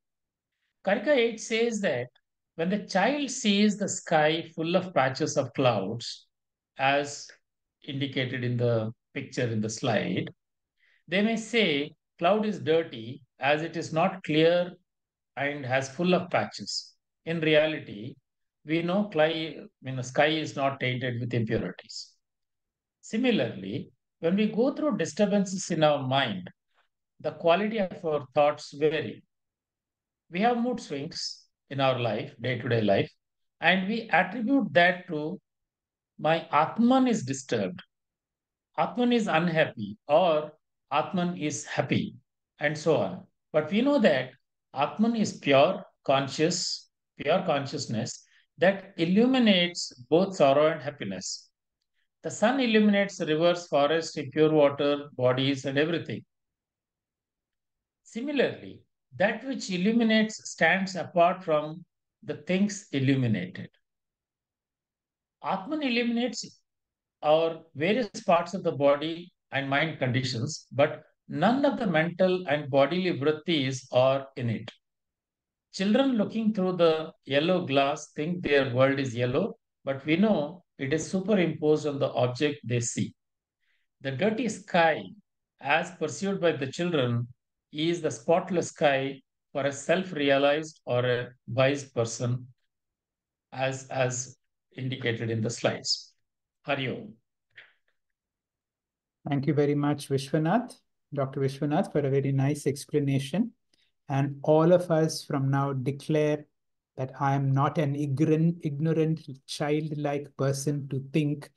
Karika 8 says that when the child sees the sky full of patches of clouds, as indicated in the picture in the slide, they may say cloud is dirty as it is not clear and has full of patches. In reality, we know the sky is not tainted with impurities. Similarly, when we go through disturbances in our mind, the quality of our thoughts vary. We have mood swings in our life, day-to-day life, and we attribute that to my Atman is disturbed, Atman is unhappy, or Atman is happy, and so on. But we know that Atman is pure consciousness that illuminates both sorrow and happiness. The sun illuminates rivers, forests, pure water, bodies, and everything. Similarly, that which illuminates stands apart from the things illuminated. Atman illuminates our various parts of the body and mind conditions, but none of the mental and bodily vrittis are in it. Children looking through the yellow glass think their world is yellow, but we know it is superimposed on the object they see. The dirty sky, as pursued by the children, is the spotless sky for a self-realized or a wise person, as indicated in the slides. Hari Om. Thank you very much, Vishwanath, Dr. Vishwanath, for a very nice explanation. And all of us from now declare that I am not an ignorant, childlike person to think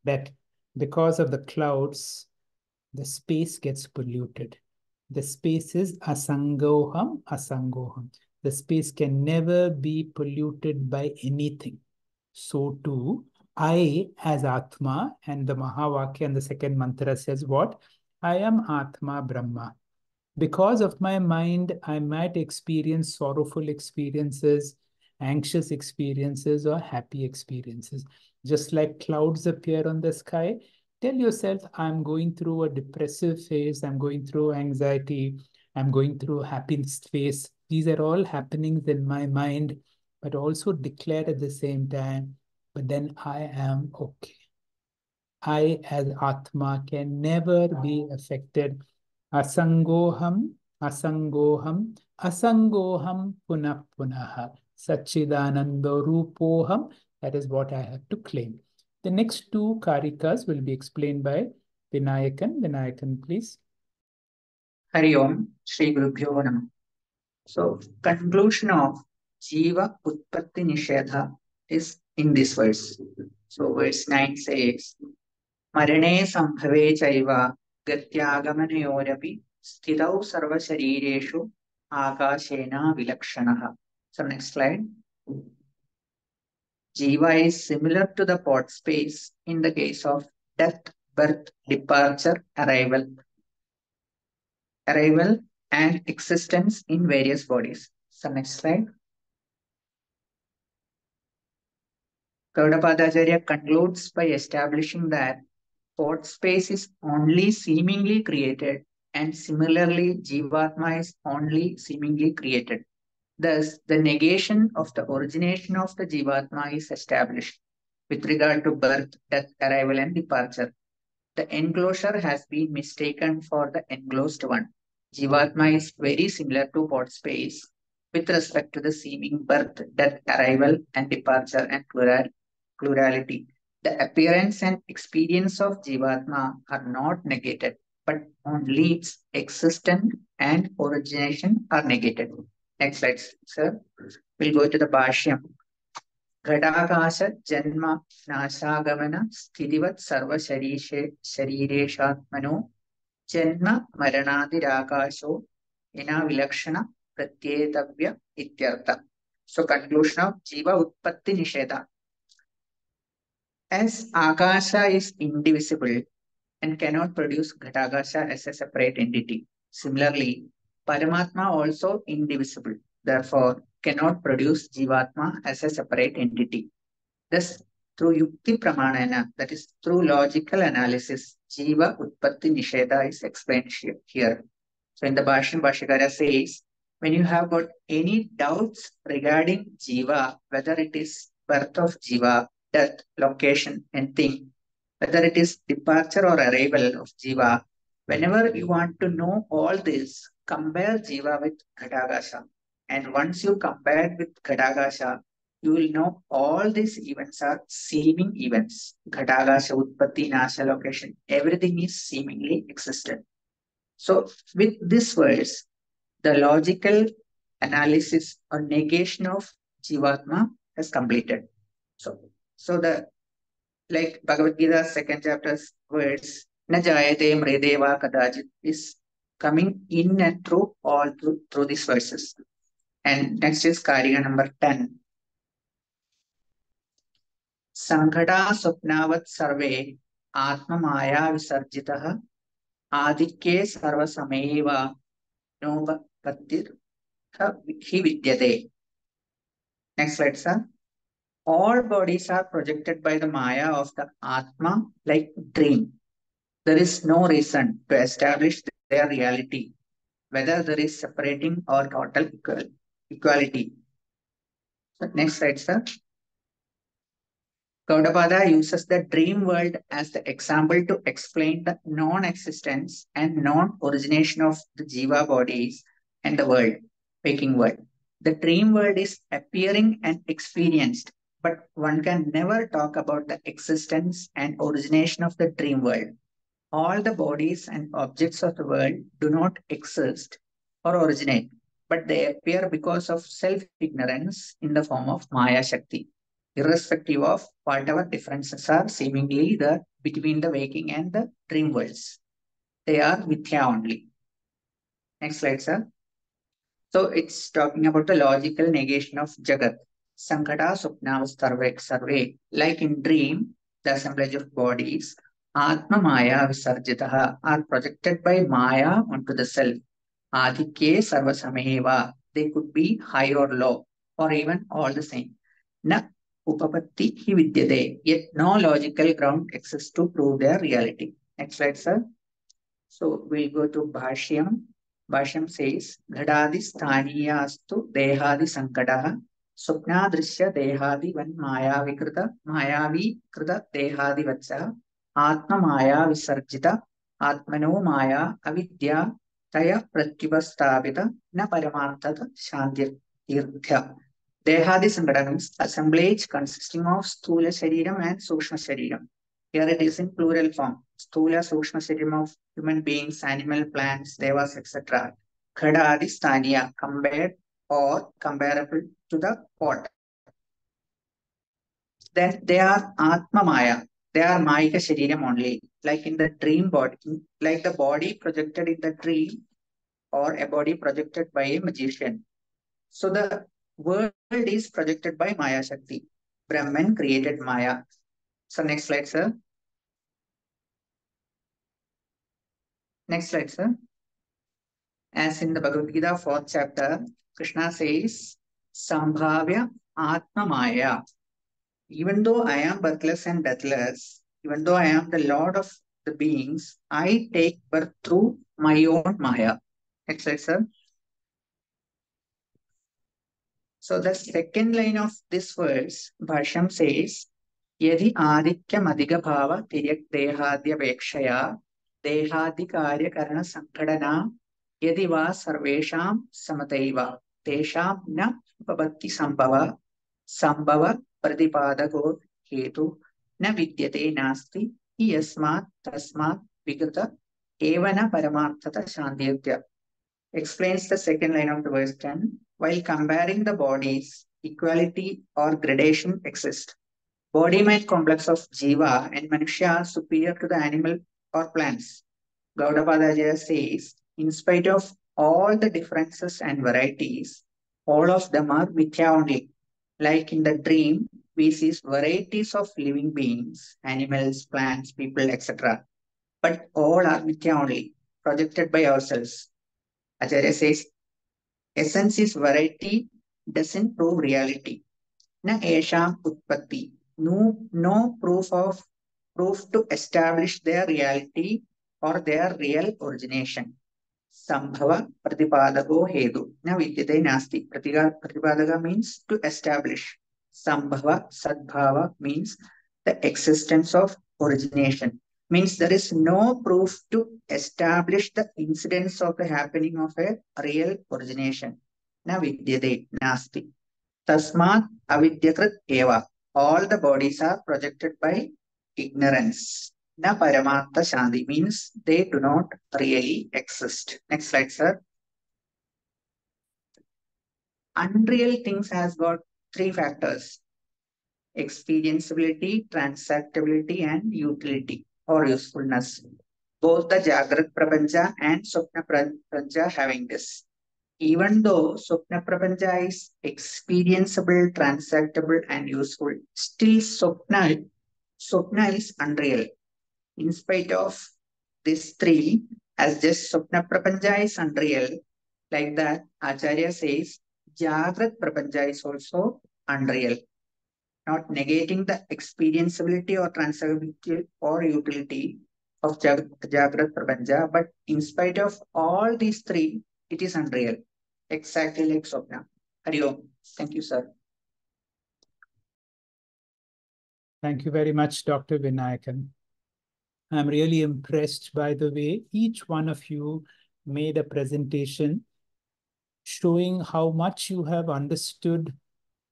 that because of the clouds, the space gets polluted. The space is asangoham, asangoham. The space can never be polluted by anything. So too, I as Atma, and the Mahavakya and the second mantra says what? I am Atma Brahma. Because of my mind, I might experience sorrowful experiences, anxious experiences, or happy experiences. Just like clouds appear on the sky, tell yourself, I'm going through a depressive phase, I'm going through anxiety, I'm going through happiness phase. These are all happenings in my mind, but also declare at the same time, but then I am okay. I as Atma can never be affected. Asangoham, asangoham, asangoham punah punaha. Satchidananda Rupoham. That is what I have to claim. The next two Karikas will be explained by Vinayakan. Vinayakan, please. Hari Om, Shri Gurubhyo Namah. So, conclusion of Jiva Utpatti Nishedha is in this verse. So, verse 9 says, Marane Sambhave Chaiva Gatyagamaneyorapi Sthitau Sarva Sharireshu Akashena Vilakshanaha. So, next slide. Jiva is similar to the pot space in the case of death, birth, departure, arrival, and existence in various bodies. So next slide. Gaudapadacharya concludes by establishing that thought space is only seemingly created, and similarly Jivatma is only seemingly created. Thus, the negation of the origination of the Jivatma is established with regard to birth, death, arrival, and departure. The enclosure has been mistaken for the enclosed one. Jivatma is very similar to pot space with respect to the seeming birth, death, arrival, and departure and plurality. The appearance and experience of Jivatma are not negated, but only its existence and origination are negated. Next slide, sir. We'll go to the Bhashyam. Ghadakasha Janma Nashagamana Sthidivat Sarva Sharireshatmano Janma Maranadirākāso Ina Vilakshana Pratyetavya Ityartha. So conclusion of Jiva Utpatti Nishedha. As Akasha is indivisible and cannot produce Ghatakasha as a separate entity, similarly, Paramatma also indivisible, therefore cannot produce Jivatma as a separate entity. Thus, through Yukti Pramanana, that is through logical analysis, Jiva Utpatti Nishedha is explained here. So in the Bhashyam, Bhashyakara says, when you have got any doubts regarding Jiva, whether it is birth of Jiva, death, location, and thing, whether it is departure or arrival of Jiva, whenever you want to know all this, compare Jiva with Ghatakasha. And once you compare with Ghatakasha, you will know all these events are seeming events. Ghatakasha, Utpatti, Nasha, location, everything is seemingly existent. So with this verse, the logical analysis or negation of Jivatma has completed. So the like Bhagavad Gita 2nd chapter's words, na jayate mrideva kadajit, is coming in and through all through these verses. And next is Karika number 10. Sanghata swapnavat sarve atma maya visarjitah adikye sarva sameva nova pattir hi vidyate. Next slide, sir. All bodies are projected by the Maya of the Atma like dream. There is no reason to establish their reality, whether there is separating or total equality. So next slide, sir. Gaudapada uses the dream world as the example to explain the non-existence and non-origination of the Jiva bodies and the world, waking world. The dream world is appearing and experienced, but one can never talk about the existence and origination of the dream world. All the bodies and objects of the world do not exist or originate, but they appear because of self-ignorance in the form of Maya Shakti, irrespective of whatever differences are seemingly there between the waking and the dream worlds. They are Mithya only. Next slide, sir. So it's talking about the logical negation of Jagat. Sankata Supnavastarvek Sarve. Like in dream, the assemblage of bodies, Atma Maya Visarjitaha, are projected by Maya onto the self. Adikye Sarvasameva. They could be high or low, or even all the same. Na Upapatti hi vidyate. Yet no logical ground exists to prove their reality. Next slide, sir. So we'll go to Bhashyam. Bhashyam says, Ghadadi sthaniyastu dehadi sankadaha Supna drishya dehadi van maya vikrita mayavi krita dehadi vatsa Atma maya visarjita Atmano maya avidya Taya pratyubhastabita na paramarthata shantirthya. Dehadi Sangada means assemblage consisting of Sthula Shariram and Sukshma Shariram. Here it is in plural form. Sthula Sukshma Shariram of human beings, animal, plants, devas, etc. Khadadi Staniya, compared or comparable to the pot. Then they are Atma Maya. They are Mayika Shariram only, like in the dream body, like the body projected in the dream or a body projected by a magician. So the world is projected by Maya Shakti. Brahman created Maya. So next slide, sir. Next slide, sir. As in the Bhagavad Gita, 4th chapter, Krishna says, Sambhavya Atma Maya. Even though I am birthless and deathless, even though I am the Lord of the beings, I take birth through my own Maya. Next slide, sir. So the second line of this verse, Bhasham says, Yadi Aditya Madiga Bhava Tiyak Dehadya Vekshaya Dehadi Karya Karana Sankadana Yadi Va Sarvesham Samataiva Tesham Na Upabatti Sambhava Sambhava Pradipadago Hetu Na Vidyate Nasti Yasmat Tasmat Vigata Evana Paramarthata Shantyatya. Explains the second line of the verse 10. While comparing the bodies, equality or gradation exists. Body-mind complex of Jiva and Manushya are superior to the animal or plants. Gaudapadacharya says, in spite of all the differences and varieties, all of them are mithya only. Like in the dream, we see varieties of living beings, animals, plants, people, etc. But all are mithya only, projected by ourselves. Acharya says, essence is variety, doesn't prove reality. Na esham utpatti. No proof to establish their reality or their real origination. Sambhava pratipadago hedu. Na vidyate nasti. Pratipadaga means to establish. Sambhava sadbhava means the existence of origination. Means there is no proof to establish the incidence of the happening of a real origination. Na vidyate nasti. Tasmat avidyakrit eva. All the bodies are projected by ignorance. Na paramartha shanti means they do not really exist. Next slide, sir. Unreal things has got three factors: experienceability, transactability, and utility or usefulness. Both the Jagrat Prapancha and Swapna Prapancha having this. Even though Swapna Prapancha is experienceable, transactable, and useful, still Swapna is unreal. In spite of these three, as just Swapna Prapancha is unreal, like that, Acharya says, Jagrat Prapancha is also unreal. Not negating the experienceability or transactability or utility of Jagrat Prapancha, but in spite of all these three, it is unreal. Exactly like Swapna. Hari Om. Thank you, sir. Thank you very much, Dr. Vinayakan. I'm really impressed by the way each one of you made a presentation showing how much you have understood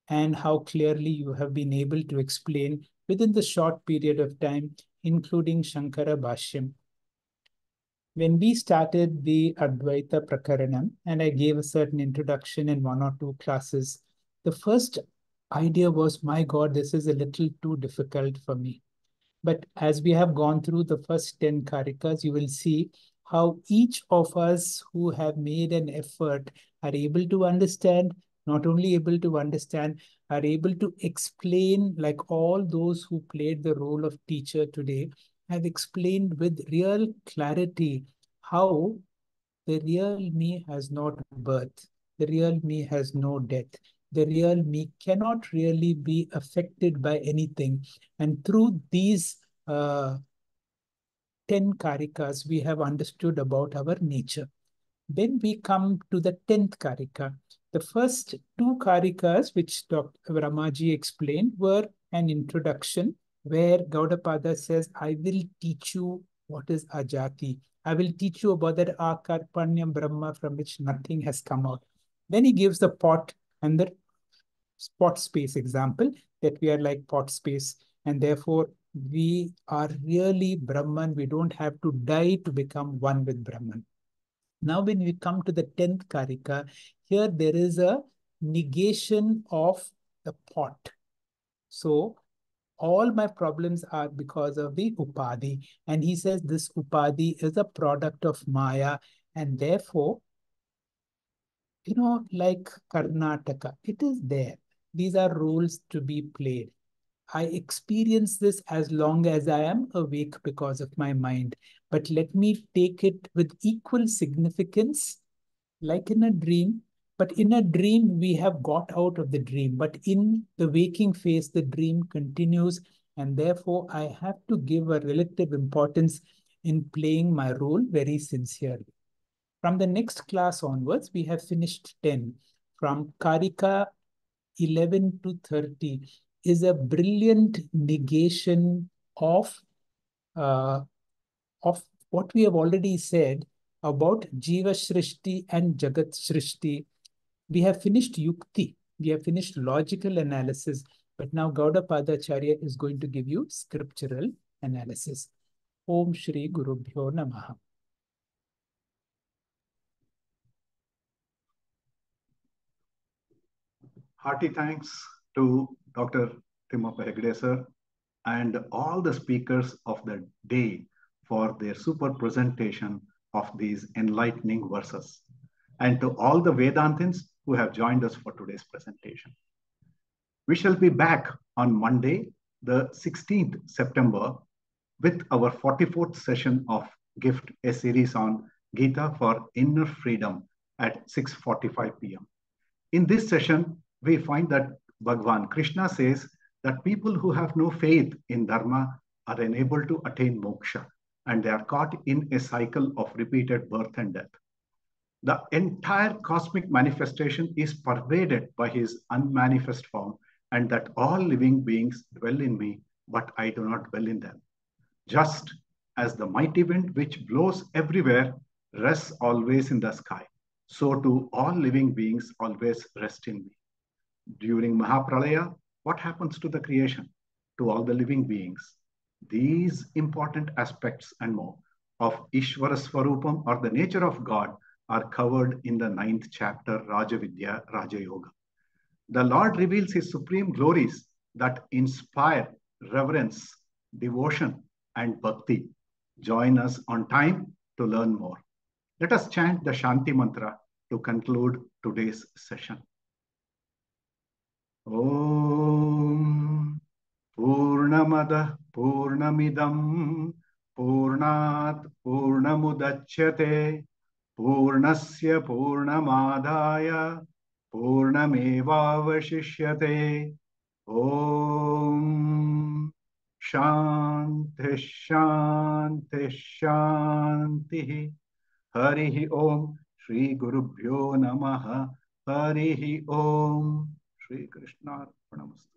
and how clearly you have been able to explain within the short period of time, including Shankara Bhashyam. When we started the Advaita Prakaranam, and I gave a certain introduction in 1 or 2 classes, the first idea was, my God, this is a little too difficult for me. But as we have gone through the first 10 Karikas, you will see how each of us who have made an effort are able to understand, not only able to understand, are able to explain, like all those who played the role of teacher today, have explained with real clarity how the real me has not birth, the real me has no death, the real me cannot really be affected by anything. And through these 10 Karikas, we have understood about our nature. Then we come to the 10th Karika. The first 2 Karikas, which Dr. Ramaji explained, were an introduction where Gaudapada says, I will teach you what is Ajati. I will teach you about that Akarpanyam Brahma from which nothing has come out. Then he gives the pot and the pot space example, that we are like pot space, and therefore we are really Brahman. We don't have to die to become one with Brahman. Now, when we come to the 10th Karika, here there is a negation of the pot. So all my problems are because of the Upadhi. And he says this Upadhi is a product of Maya, and therefore, like Karnataka, it is there. These are roles to be played. I experience this as long as I am awake because of my mind. But let me take it with equal significance, like in a dream. But in a dream, we have got out of the dream. But in the waking phase, the dream continues. And therefore, I have to give a relative importance in playing my role very sincerely. From the next class onwards, we have finished 10. From Karika 11 to 30 is a brilliant negation uh, of what we have already said about Jiva Shrishti and Jagat Shrishti. We have finished Yukti. We have finished logical analysis. But now Gaudapadacharya is going to give you scriptural analysis. Om Shri Guru Bhyo Namaha. Hearty thanks to Dr. Timappa Hegde sir and all the speakers of the day for their super presentation of these enlightening verses, and to all the Vedantins who have joined us for today's presentation. We shall be back on Monday, the 16th September, with our 44th session of Gift, a series on Gita for Inner Freedom at 6:45 p.m. In this session, we find that Bhagwan Krishna says that people who have no faith in Dharma are unable to attain moksha, and they are caught in a cycle of repeated birth and death. The entire cosmic manifestation is pervaded by his unmanifest form, and that all living beings dwell in me, but I do not dwell in them. Just as the mighty wind which blows everywhere rests always in the sky, so too all living beings always rest in me. During Mahapralaya, what happens to the creation, to all the living beings? These important aspects and more of Ishvara Swarupam, or the nature of God, are covered in the 9th chapter, Rajavidya, Raja Yoga. The Lord reveals his supreme glories that inspire reverence, devotion, and bhakti. Join us on time to learn more. Let us chant the Shanti Mantra to conclude today's session. Om Purnamada Purnamidam Purnat Purnamudachyate Purnasya Purnamadaya Purnamevavashishyate. Om Shanti Shanti Shanti. Harihi Om. Shri Guru Bhyo Namaha. Harihi Om. Shri Krishna Arpanamastu.